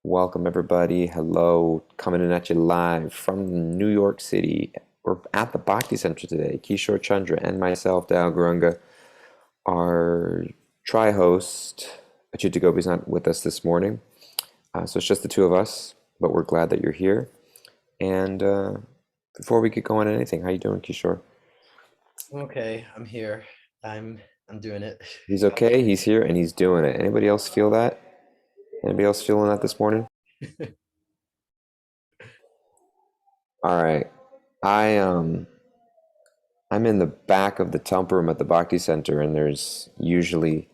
Welcome, everybody. Hello, coming in at you live from New York City. We're at the Bhakti Center today. Kishore Chandra and myself, Dal Gurunga, our tri-host. Achita Gopi's not with us this morning, so it's just the two of us, but we're glad that you're here. And before we get going on anything, how you doing, Kishore? Okay, I'm here. I'm doing it. He's okay, he's here, and he's doing it. Anybody else feel that? Anybody else feeling that this morning? All right. I I'm in the back of the Tump Room at the Bhakti Center, and there's usually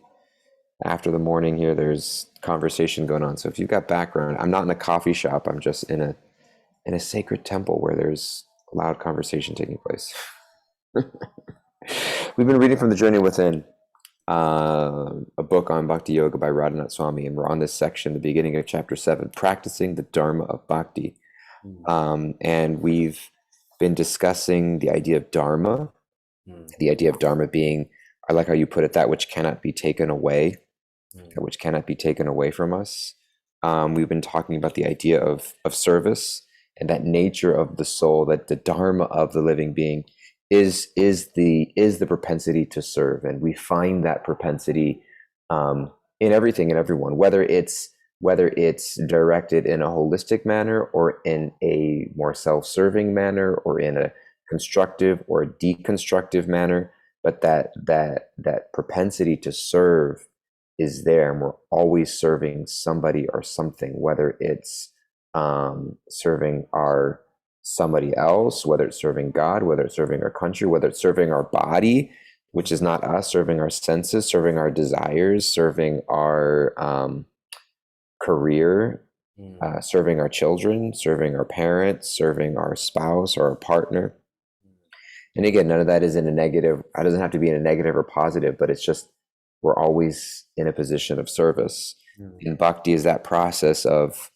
after the morning here, there's conversation going on. So if you've got background, I'm not in a coffee shop. I'm just in a sacred temple where there's loud conversation taking place. We've been reading from the Journey Within, a book on Bhakti Yoga by Radhanath Swami, and we're on this section, the beginning of chapter 7, practicing the Dharma of Bhakti. And we've been discussing the idea of Dharma, the idea of Dharma being, I like how you put it, that which cannot be taken away, that which cannot be taken away from us. We've been talking about the idea of service and that nature of the soul, that the Dharma of the living being is the propensity to serve, and we find that propensity in everything and everyone, whether it's directed in a holistic manner or in a more self-serving manner or in a constructive or a deconstructive manner, but that propensity to serve is there, and we're always serving somebody or something, whether it's serving our somebody else, whether it's serving God, whether it's serving our country, whether it's serving our body, which is not us, serving our senses, serving our desires, serving our career, serving our children, serving our parents, serving our spouse or our partner. And again, none of that is in a negative, it doesn't have to be in a negative or positive, but it's just we're always in a position of service. And bhakti is that process of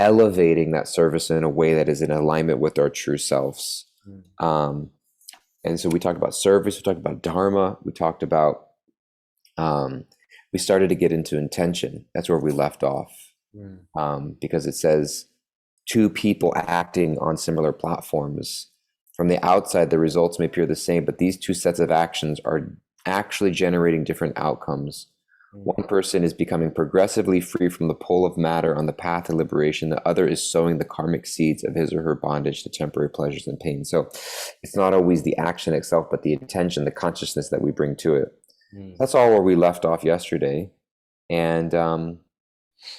elevating that service in a way that is in alignment with our true selves. And so we talked about service, we talked about dharma, we talked about, we started to get into intention. That's where we left off. Because it says two people acting on similar platforms. From the outside, the results may appear the same, but these two sets of actions are actually generating different outcomes. One person is becoming progressively free from the pull of matter on the path to liberation. The other is sowing the karmic seeds of his or her bondage to temporary pleasures and pain. So it's not always the action itself, but the intention, the consciousness that we bring to it. That's all where we left off yesterday. And the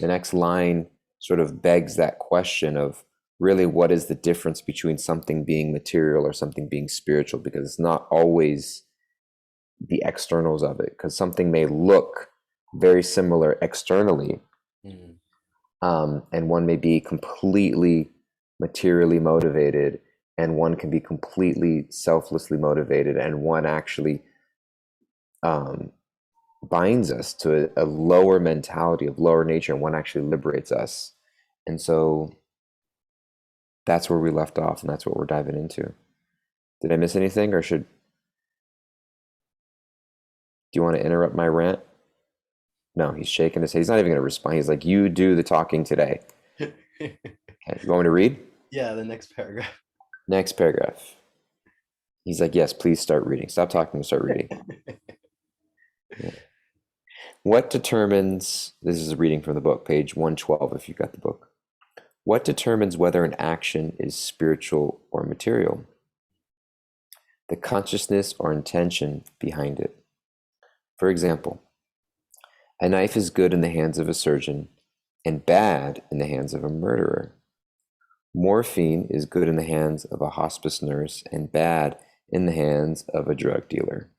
next line sort of begs that question of really what is the difference between something being material or something being spiritual, because it's not always the externals of it, because something may look very similar externally, and one may be completely materially motivated, and one can be completely selflessly motivated, and one actually binds us to a lower mentality of lower nature, and one actually liberates us. And so that's where we left off, and that's what we're diving into. Did I miss anything, or do you want to interrupt my rant? No, he's shaking his head. He's not even going to respond. He's like, you do the talking today. Okay, you want me to read? Yeah, the next paragraph. Next paragraph. He's like, yes, please start reading. Stop talking and start reading. Yeah. What determines, this is a reading from the book, page 112, if you got the book. What determines whether an action is spiritual or material? The consciousness or intention behind it. For example, a knife is good in the hands of a surgeon and bad in the hands of a murderer. Morphine is good in the hands of a hospice nurse and bad in the hands of a drug dealer.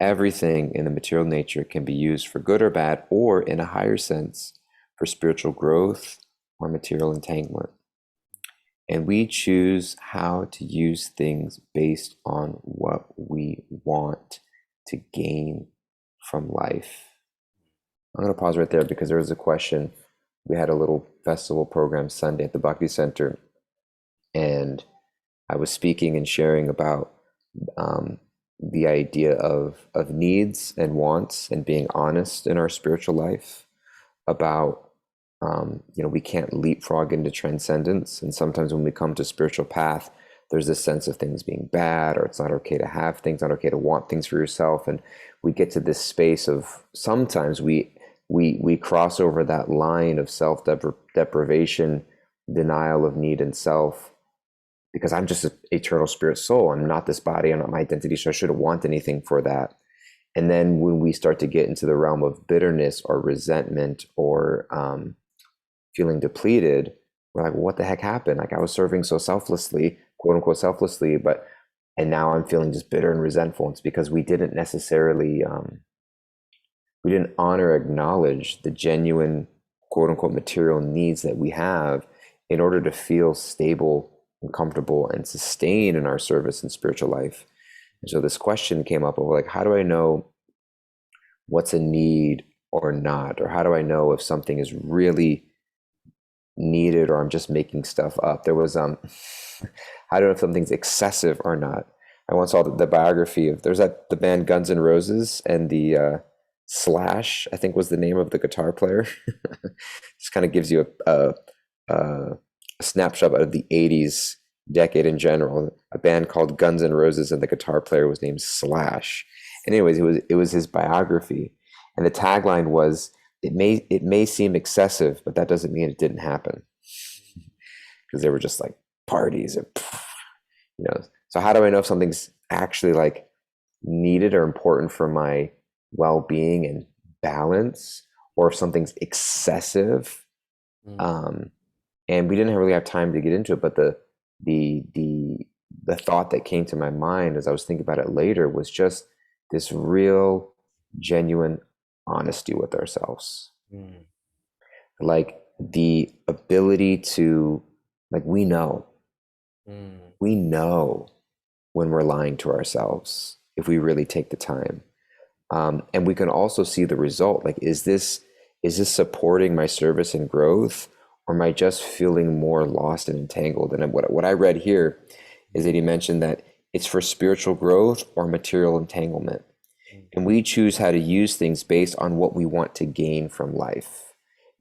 Everything in the material nature can be used for good or bad, or in a higher sense, for spiritual growth or material entanglement. And we choose how to use things based on what we want to gain from life. I'm going to pause right there because there was a question. We had a little festival program Sunday at the Bhakti Center, and I was speaking and sharing about the idea of needs and wants and being honest in our spiritual life, about We can't leapfrog into transcendence. And sometimes when we come to spiritual path, there's this sense of things being bad, or it's not okay to have things, not okay to want things for yourself. And we get to this space of sometimes we cross over that line of self-deprivation, denial of need and self, because I'm just an eternal spirit soul. I'm not this body. I'm not my identity. So I shouldn't want anything for that. And then when we start to get into the realm of bitterness or resentment or feeling depleted, we're like, well, what the heck happened? Like I was serving so selflessly, quote unquote selflessly, and now I'm feeling just bitter and resentful. It's because we didn't necessarily, we didn't honor, acknowledge the genuine, quote unquote, material needs that we have in order to feel stable and comfortable and sustain in our service and spiritual life. And so this question came up of like, how do I know what's a need or not? Or how do I know if something is really needed or I'm just making stuff up? There was I don't know if something's excessive or not. I once saw the biography of there's the band Guns N' Roses, and the Slash, I think was the name of the guitar player. Just kind of gives you a snapshot of the 80s decade in general. A band called Guns N' Roses, and the guitar player was named Slash. And anyways, it was his biography, and the tagline was, it may seem excessive, but that doesn't mean it didn't happen, because they were just like parties and so how do I know if something's actually like needed or important for my well-being and balance, or if something's excessive? Mm. um and we didn't really have time to get into it, but the the the thought that came to my mind as I was thinking about it later was just this real genuine honesty with ourselves, Mm. like the ability to, like, Mm. we know when we're lying to ourselves if we really take the time. And we can also see the result. Like, is this supporting my service and growth, or am I just feeling more lost and entangled? And what I read here is that he mentioned that it's for spiritual growth or material entanglement. Mm. And we choose how to use things based on what we want to gain from life.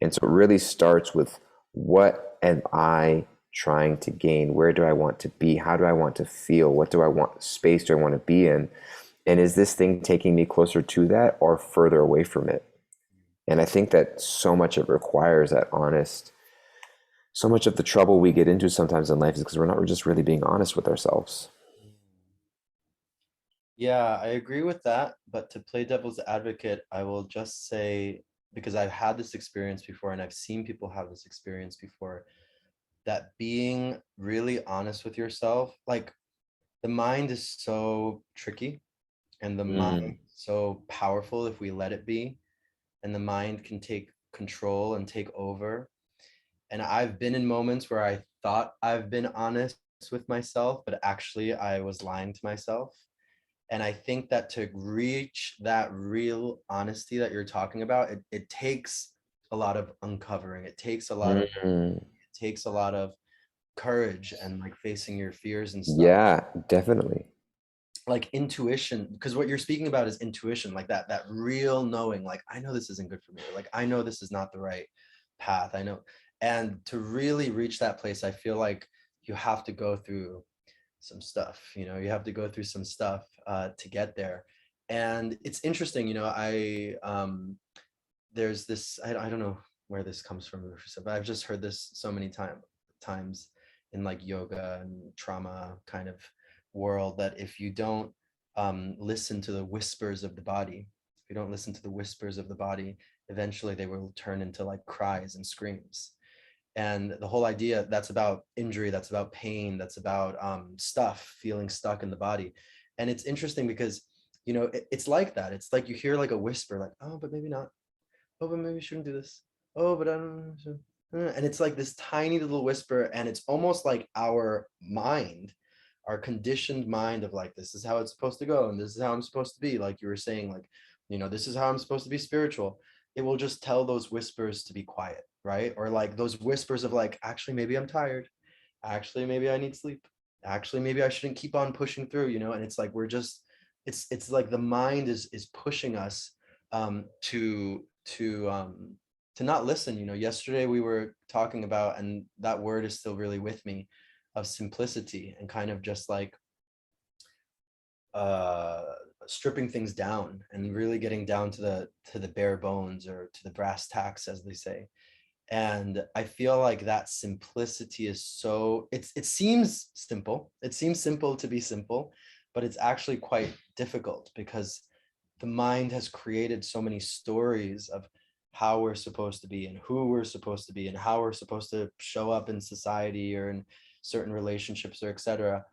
And so it really starts with, what am I trying to gain? Where do I want to be? How do I want to feel? What do I want, space do I want to be in? And is this thing taking me closer to that or further away from it? And I think that so much it requires that honest, so much of the trouble we get into sometimes in life is because we're not just really being honest with ourselves. Yeah, I agree with that. But to play devil's advocate, I will just say, because I've had this experience before and I've seen people have this experience before, that being really honest with yourself, like the mind is so tricky and the mind Mm, so powerful if we let it be, and the mind can take control and take over. And I've been in moments where I thought I've been honest with myself, but actually I was lying to myself. And I think that to reach that real honesty that you're talking about, it takes a lot of uncovering. mm, It takes a lot of courage and like facing your fears and stuff. yeah, definitely. Like intuition, because what you're speaking about is intuition, like that real knowing, like I know this isn't good for me, or like I know this is not the right path. I know. And to really reach that place, I feel like you have to go through some stuff, you have to go through some stuff to get there. And it's interesting, there's this, I don't know where this comes from, but I've just heard this so many times in like yoga and trauma kind of world, that if you don't listen to the whispers of the body, if you don't listen to the whispers of the body, eventually they will turn into like cries and screams. And the whole idea, that's about injury, that's about pain, that's about stuff feeling stuck in the body. And it's interesting because it's like that. It's like you hear like a whisper, like, oh, but maybe not. Oh, but maybe we shouldn't do this. Oh, but I don't know. And it's like this tiny little whisper, and it's almost like our mind, our conditioned mind of like, this is how it's supposed to go, and this is how I'm supposed to be. Like you were saying, like, this is how I'm supposed to be spiritual. It will just tell those whispers to be quiet, right? Or like those whispers of like, actually, maybe I'm tired. Actually, maybe I need sleep. Actually, maybe I shouldn't keep on pushing through. And it's like it's like the mind is pushing us to to not listen. Yesterday we were talking about, and that word is still really with me, of simplicity, and kind of just like uh stripping things down and really getting down to the bare bones, or to the brass tacks, as they say. And I feel like that simplicity is so, it seems simple, to be simple, but it's actually quite difficult, because the mind has created so many stories of how we're supposed to be, and who we're supposed to be, and how we're supposed to show up in society, or in certain relationships, or etc.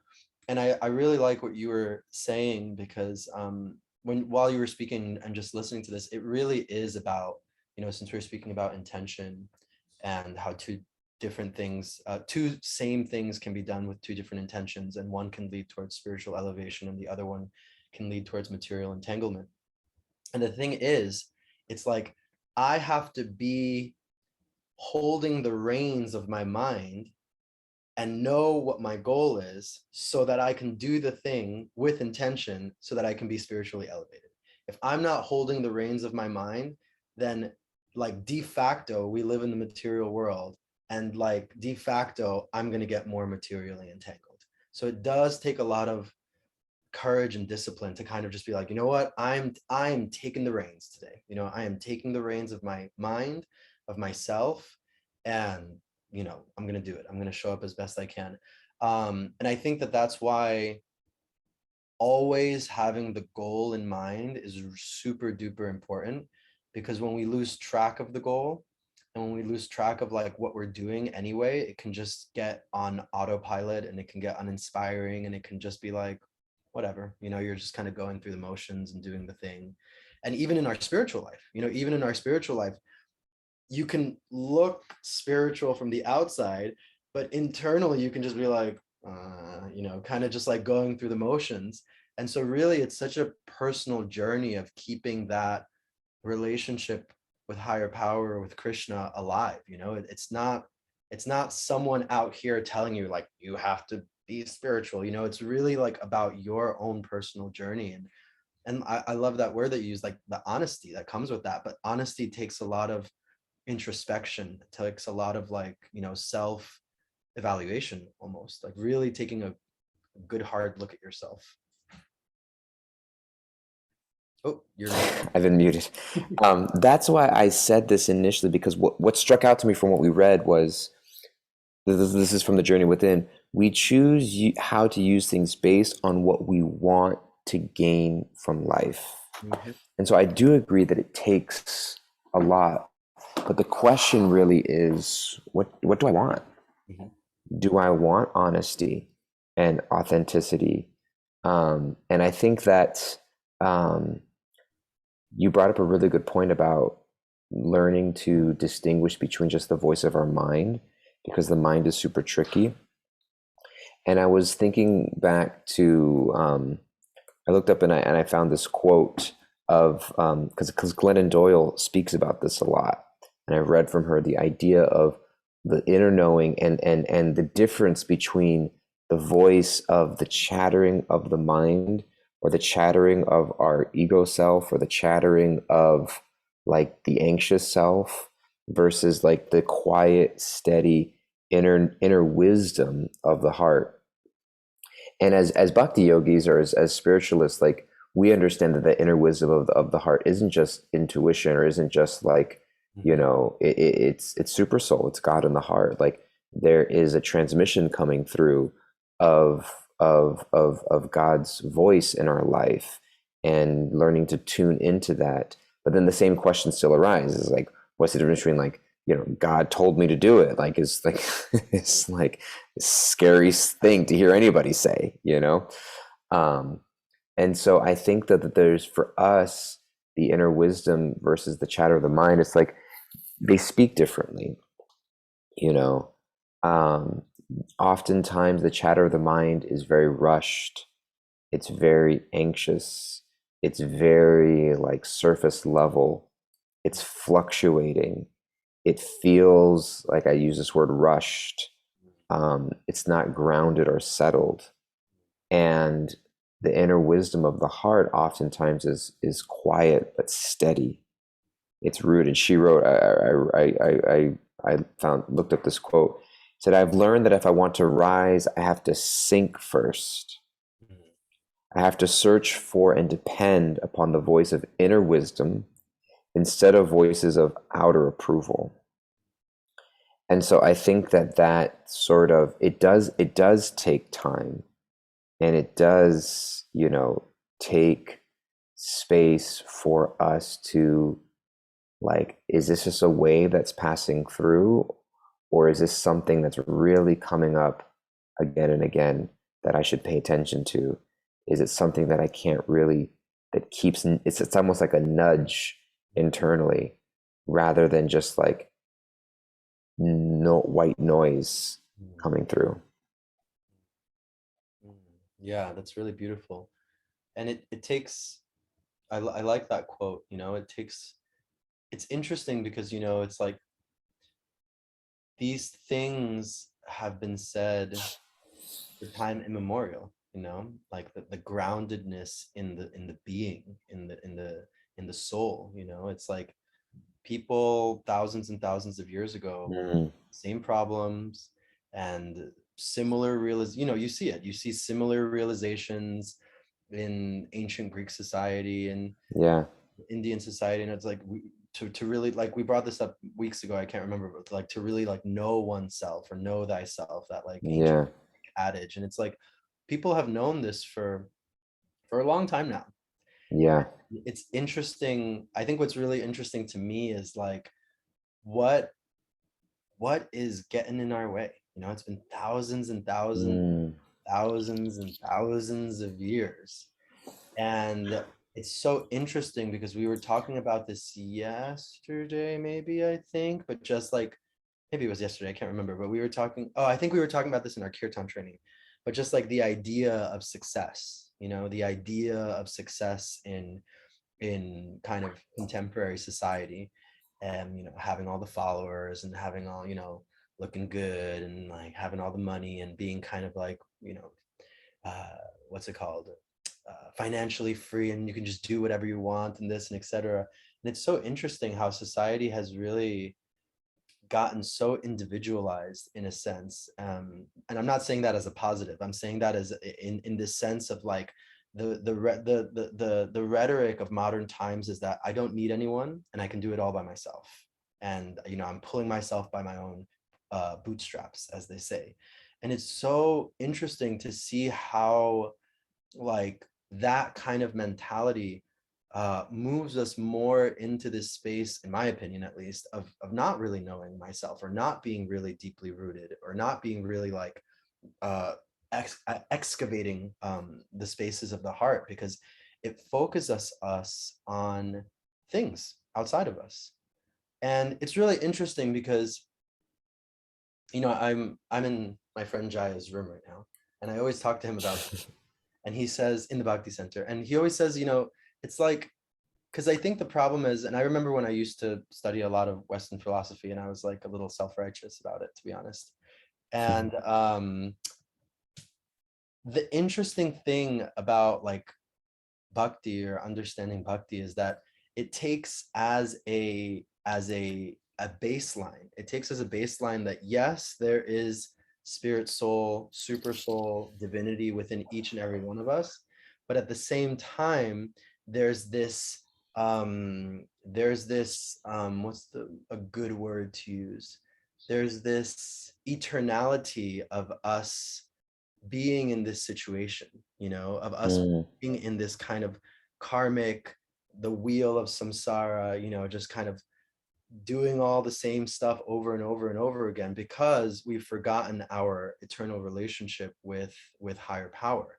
And I really like what you were saying, because while you were speaking and just listening to this, it really is about, since we're speaking about intention, and how two same things can be done with two different intentions, and one can lead towards spiritual elevation, and the other one can lead towards material entanglement. And the thing is, it's like, I have to be holding the reins of my mind and know what my goal is, so that I can do the thing with intention, so that I can be spiritually elevated. If I'm not holding the reins of my mind, then, like, de facto, we live in the material world, and like de facto, I'm going to get more materially entangled. So it does take a lot of courage and discipline to kind of just be like, you know what, I'm taking the reins today. I am taking the reins of my mind, of myself, and I'm going to do it. I'm going to show up as best I can. And I think that that's why always having the goal in mind is super duper important, because when we lose track of the goal, and when we lose track of like what we're doing anyway, it can just get on autopilot, and it can get uninspiring, and it can just be like, whatever, you're just kind of going through the motions and doing the thing. And even in our spiritual life, you can look spiritual from the outside, but internally you can just be like, kind of just like going through the motions. And so really, it's such a personal journey of keeping that relationship with higher power, with Krishna, alive. It's not someone out here telling you like you have to be spiritual. It's really like about your own personal journey. And I love that word that you use, like the honesty that comes with that. But honesty takes a lot of introspection. It takes a lot of like, self evaluation, almost like really taking a good hard look at yourself. Oh, you're muted. I've been muted. That's why I said this initially, because what struck out to me from what we read was this is from the journey within. We choose how to use things based on what we want to gain from life. Mhm. And so I do agree that it takes a lot. But the question really is, what do I want? Mhm. Do I want honesty and authenticity? And I think that um, you brought up a really good point about learning to distinguish between just the voice of our mind, because the mind is super tricky. And I was thinking back to, I looked up and I found this quote of, because Glennon Doyle speaks about this a lot. And I've read from her the idea of the inner knowing, and the difference between the voice of the chattering of the mind, or the chattering of our ego self, or the chattering of like the anxious self, versus like the quiet, steady inner wisdom of the heart. And as bhakti yogis, or as spiritualists, like, we understand that the inner wisdom of the heart isn't just intuition, or isn't just like, Mhm. it's super soul, it's God in the heart. Like, there is a transmission coming through of God's voice in our life, and learning to tune into that. But then the same question still arises, like, what's the difference between like, God told me to do it, like, is like it's like the scariest thing to hear anybody say, um and so I think that there's, for us, the inner wisdom versus the chatter of the mind, it's like they speak differently, you know um oftentimes the chatter of the mind is very rushed, it's very anxious, it's very like surface level, it's fluctuating, it feels like, I use this word, rushed. It's not grounded or settled. And the inner wisdom of the heart oftentimes is quiet but steady. its root. And she wrote, I found, looked up this quote, said, I've learned that if I want to rise, I have to sink first. Mm, I have to search for and depend upon the voice of inner wisdom instead of voices of outer approval. And so I think that that sort of, it does take time, and it does, take space for us to, like, is this just a wave that's passing through, or is this something that's really coming up again and again that I should pay attention to? Is it something that I can't really, that keeps, it's almost like a nudge internally, rather than just like no white noise mm, coming through. mm. Yeah, that's really beautiful. And it takes, I like that quote, it takes, it's interesting because, it's like these things have been said for time immemorial, like the groundedness in the being, in the soul, it's like people thousands and thousands of years ago, Mm, same problems and similar you see it, you see similar realizations in ancient Greek society and yeah, Indian society, and it's like to really, like, we brought this up weeks ago, I can't remember, but like to really like know oneself or know thyself, that like ancient yeah, adage, and it's like people have known this for a long time now. yeah. It's interesting. I think what's really interesting to me is like what what is getting in our way. It's been thousands and thousands, Mm, thousands and thousands of years. And it's so interesting because we were talking about this yesterday, maybe, I think, but just like maybe it was yesterday, I can't remember, but we were talking, oh, I think we were talking about this in our kirtan training, but just like the idea of success, the idea of success in kind of contemporary society, and having all the followers and having all, looking good and like having all the money and being kind of like, uh, what's it called, financially free, and you can just do whatever you want and this and etc. And it's so interesting how society has really gotten so individualized in a sense, and I'm not saying that as a positive, I'm saying that as in this sense of like the rhetoric of modern times is that I don't need anyone and I can do it all by myself, and I'm pulling myself by my own bootstraps, as they say. And it's so interesting to see how like that kind of mentality moves us more into this space, in my opinion at least, of not really knowing myself, or not being really deeply rooted, or not being really like uh, excavating the spaces of the heart, because it focuses us on things outside of us. And it's really interesting because I'm in my friend Jaya's room right now, and I always talk to him about, and he says, in the Bhakti Center, and he always says, it's like, because I think the problem is, and I remember when I used to study a lot of Western philosophy, and I was like a little self-righteous about it, to be honest. And the interesting thing about like bhakti, or understanding bhakti, is that it takes as a baseline. It takes as a baseline that yes, there is spirit, soul, super soul, divinity within each and every one of us, but at the same time, there's this what's a good word to use? There's this eternality of us being in this situation, of us mm, being in this kind of karmic, the wheel of samsara, just kind of doing all the same stuff over and over and over again, because we've forgotten our eternal relationship with higher power.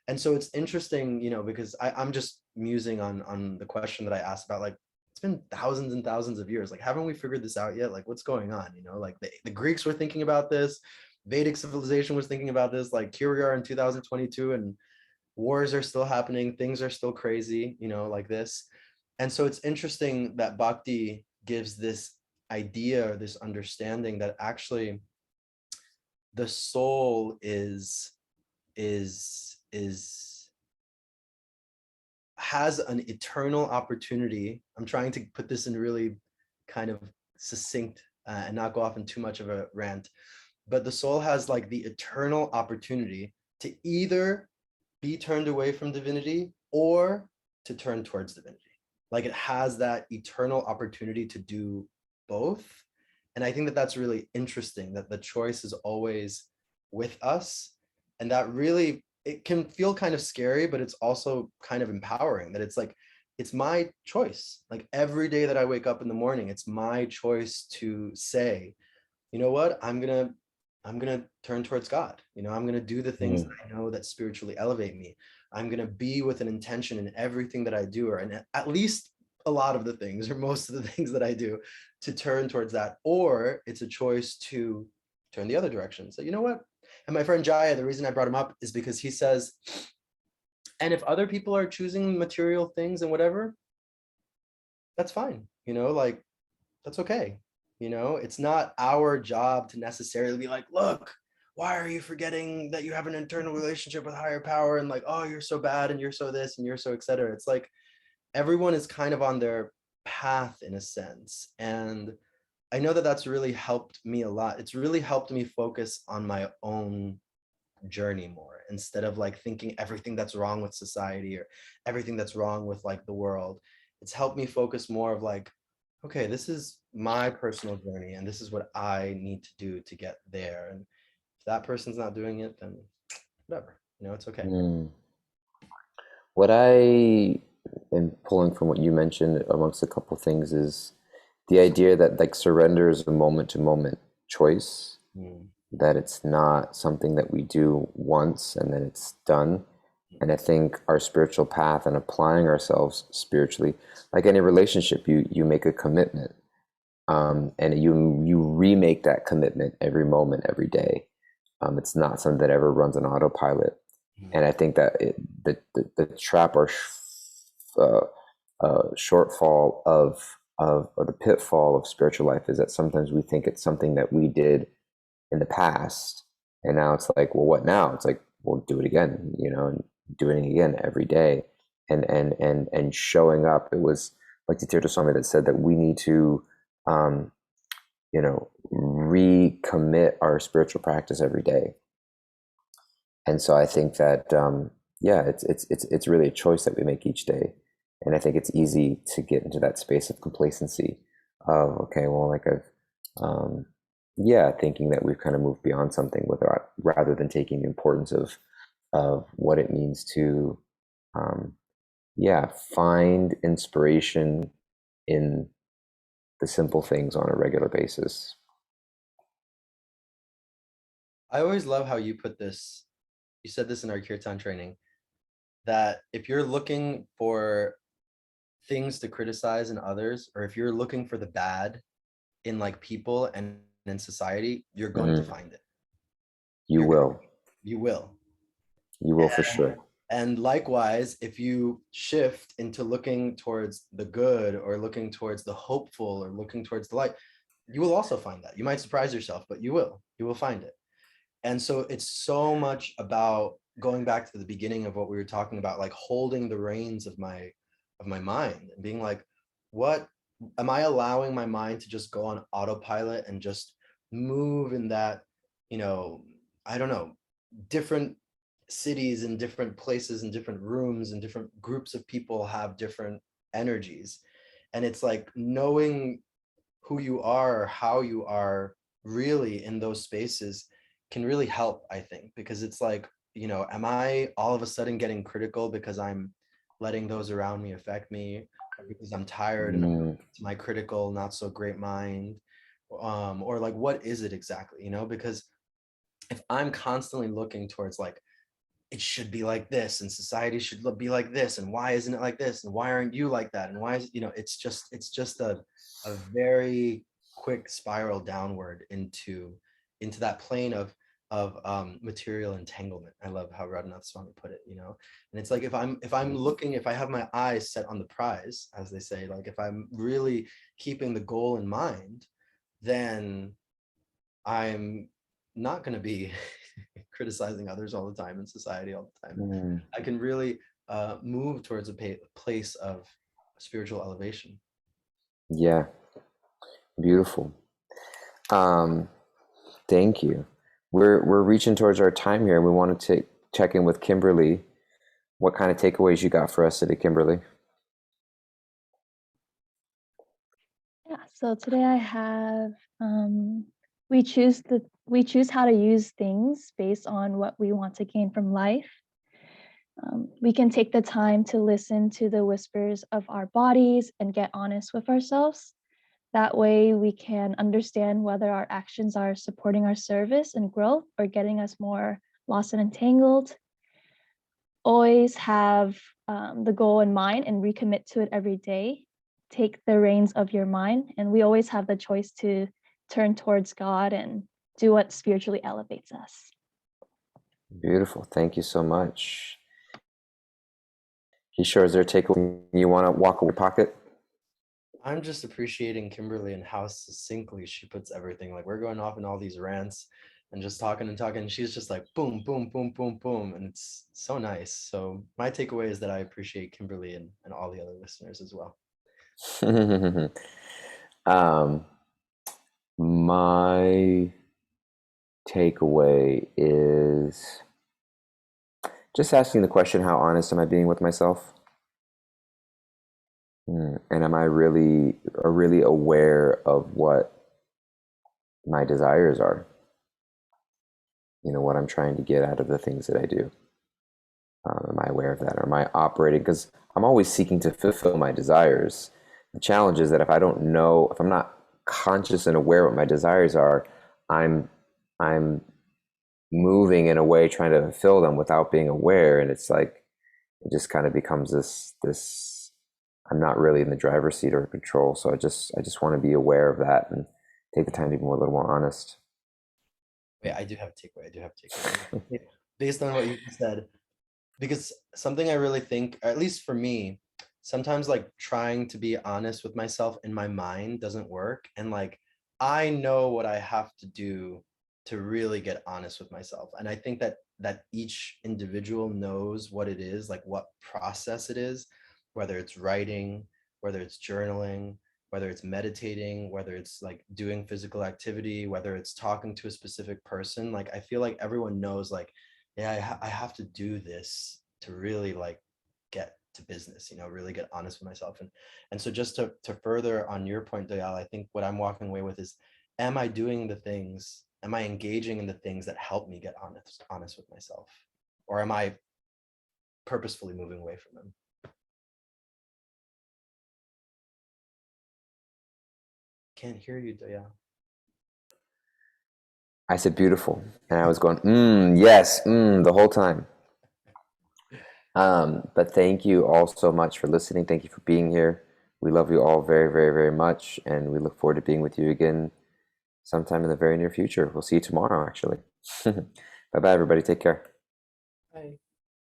And so it's interesting, because I'm just musing on the question that I asked about, like, it's been thousands and thousands of years. Like, haven't we figured this out yet? Like, what's going on? Like the Greeks were thinking about this, Vedic civilization was thinking about this. Like, here we are in 2022, and wars are still happening, things are still crazy, like this. And so it's interesting that Bhakti gives this idea, or this understanding, that actually the soul is has an eternal opportunity. I'm trying to put this in really kind of succinct and not go off in too much of a rant, but the soul has like the eternal opportunity to either be turned away from divinity or to turn towards divinity. Like it has that eternal opportunity to do both. And I think that that's really interesting, that the choice is always with us. And that really, it can feel kind of scary, but it's also kind of empowering, that it's like, it's my choice. Like every day that I wake up in the morning, it's my choice to say, you know what, I'm gonna turn towards God. I'm gonna do the things that Mm. I know that spiritually elevate me. I'm gonna be with an intention in everything that I do, or in at least a lot of the things, or most of the things that I do, to turn towards that. Or it's a choice to turn the other direction. So you know what? And my friend Jaya, the reason I brought him up is because he says, and if other people are choosing material things and whatever, that's fine. Like that's okay. It's not our job to necessarily be like, look, why are you forgetting that you have an internal relationship with higher power, and like, oh, you're so bad and you're so this and you're so etc. It's like everyone is kind of on their path in a sense. And I know that that's really helped me a lot. It's really helped me focus on my own journey more, instead of like thinking everything that's wrong with society or everything that's wrong with like the world. It's helped me focus more of like, okay, this is my personal journey and this is what I need to do to get there. And if that person's not doing it, then whatever, it's okay. Mm. What I am pulling from what you mentioned amongst a couple things is the idea that like surrender is a moment to moment choice, Mm, that it's not something that we do once and then it's done. And I think our spiritual path and applying ourselves spiritually, like any relationship, you make a commitment, and you remake that commitment every moment, every day. It's not something that ever runs on autopilot. mm, And I think that the trap or uh, shortfall of or the pitfall of spiritual life is that sometimes we think it's something that we did in the past, and now it's like, well, what now? It's like, well, do it again, and doing it again every day, and showing up. It was like the Tirtha Swami that said that we need to, um, recommit our spiritual practice every day. And so I think that, yeah, it's really a choice that we make each day. And I think it's easy to get into that space of complacency of, okay, well, like um, yeah, thinking that we've kind of moved beyond something without, rather than taking the importance of what it means to, um, yeah, find inspiration in the simple things on a regular basis. I always love how you put this. You said this in our kirtan training, that if you're looking for things to criticize in others, or if you're looking for the bad in like people and in society, you're going to Mhm. find it. You You're gonna, will. you will. You will for sure. And likewise, if you shift into looking towards the good, or looking towards the hopeful, or looking towards the light, you will also find that. You might surprise yourself, but you will find it. And so it's so much about going back to the beginning of what we were talking about, like holding the reins of my mind and being like, what am I allowing my mind to just go on autopilot and just move in that, you know, I don't know, different cities and different places and different rooms and different groups of people have different energies. And it's like knowing who you are, or how you are really in those spaces can really help, I think, because it's like, am I all of a sudden getting critical because I'm letting those around me affect me, or because I'm tired and I'm Mm. to my critical, not so great mind? Or like, what is it exactly? Because if I'm constantly looking towards like, it should be like this and society should be like this, and why isn't it like this, and why aren't you like that, and why is it's just a very quick spiral downward into that plane of material entanglement. I love how Radhanath Swami put it. And it's like, if I have my eyes set on the prize, as they say, like if I'm really keeping the goal in mind, then I'm not going to be criticizing others all the time in society all the time. Mm. I can really move towards a place of spiritual elevation. Yeah, beautiful. Um, Thank you. We're reaching towards our time here, and we wanted to check in with Kimberly. What kind of takeaways you got for us today, Kimberly? Yeah, so today I have we choose how to use things based on what we want to gain from life. We can take the time to listen to the whispers of our bodies and get honest with ourselves. That way we can understand whether our actions are supporting our service and growth or getting us more lost and entangled. Always have the goal in mind and recommit to it every day. Take the reins of your mind, and we always have the choice to turn towards God and do what spiritually elevates us. Beautiful. Thank you so much. Kishore, is there a takeaway you want to walk away pocket? I'm just appreciating Kimberly and how succinctly she puts everything. Like we're going off in all these rants and just talking and talking. She's just like boom, boom, boom, boom, boom. And it's so nice. So my takeaway is that I appreciate Kimberly and all the other listeners as well. um, my takeaway is just asking the question, how honest am I being with myself? And am I really aware of what my desires are? You know, what I'm trying to get out of the things that I do. Am I aware of that? Or am I operating? Because I'm always seeking to fulfill my desires. The challenge is that if I don't know, if I'm not conscious and aware what my desires are, I'm I'm moving in a way trying to fulfill them without being aware, and it's like it just kind of becomes this. I'm not really in the driver's seat or control, so I just want to be aware of that and take the time to be more, a little more honest. Wait, I do have a takeaway. I do have a takeaway. Based on what you said, because something I really think, or at least for me, sometimes like trying to be honest with myself in my mind doesn't work. And like I know what I have to do to really get honest with myself. And I think that each individual knows what it is, like what process it is, whether it's writing, whether it's journaling, whether it's meditating, whether it's like doing physical activity, whether it's talking to a specific person. Like I feel like everyone knows like, yeah, I have to do this to really like get to business, really get honest with myself. And so just to further on your point, Dayal, I think what I'm walking away with is, am I doing the things, am I engaging in the things that help me get honest with myself? Or am I purposefully moving away from them? Can't hear you, Dayal. I said beautiful, and I was going, yes, the whole time. But thank you all so much for listening. Thank you for being here. We love you all very, very, very much, and we look forward to being with you again sometime in the very near future. We'll see you tomorrow, actually. Bye bye, everybody. Take care. Bye.